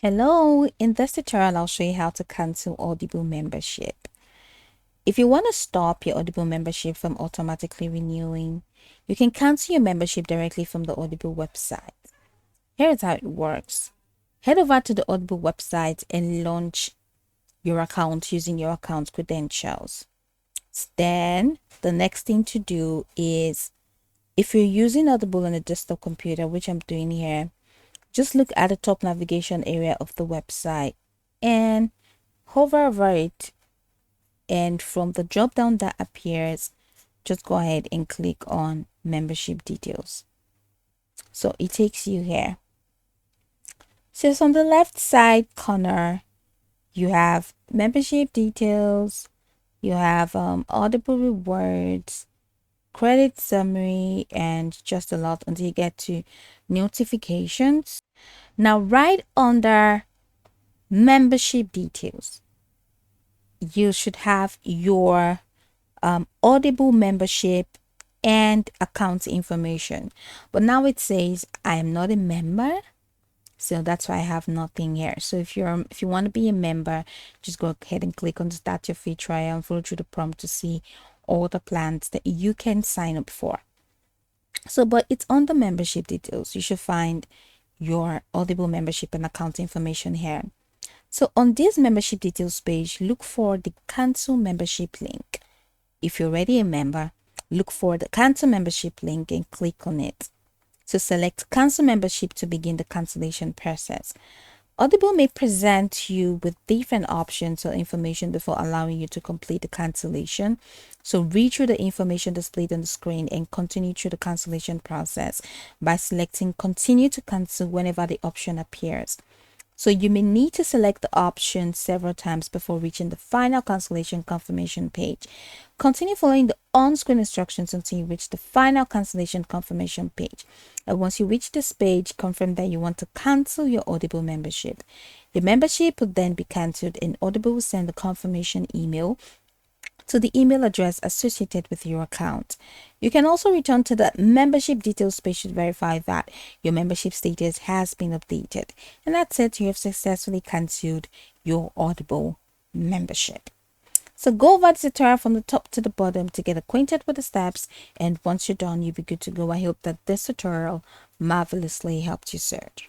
Hello, in this tutorial I'll show you how to cancel Audible membership. If you want to stop your Audible membership from automatically renewing, you can cancel your membership directly from the Audible website. Here's how it works. Head over to the Audible website and launch your account using your account credentials. Then the next thing to do is, if you're using Audible on a desktop computer, which I'm doing here, just look at the top navigation area of the website and hover over it, and from the drop down that appears, just go ahead and click on membership details. So it takes you here. So it's on the left side corner, you have membership details, you have Audible rewards, credit summary, and just a lot until you get to notifications. Now right under membership details, you should have your Audible membership and account information, but now it says I am not a member, so that's why I have nothing here. So if you want to be a member, just go ahead and click on the start your free trial and follow through the prompt to see all the plans that you can sign up for. So but it's on the membership details, you should find your Audible membership and account information here. So on this membership details page, look for the cancel membership link. If you're already a member, look for the cancel membership link and click on it. So select cancel membership to begin the cancellation process. Audible may present you with different options or information before allowing you to complete the cancellation. So read through the information displayed on the screen and continue through the cancellation process by selecting continue to cancel whenever the option appears. So you may need to select the option several times before reaching the final cancellation confirmation page. Continue following the on-screen instructions until you reach the final cancellation confirmation page. And once you reach this page, confirm that you want to cancel your Audible membership. Your membership will then be cancelled, and Audible will send the confirmation email to the email address associated with your account. You can also return to the membership details page to verify that your membership status has been updated. And that's it, you have successfully cancelled your Audible membership. So go over the tutorial from the top to the bottom to get acquainted with the steps, and once you're done, you'll be good to go. I hope that this tutorial marvelously helped you search.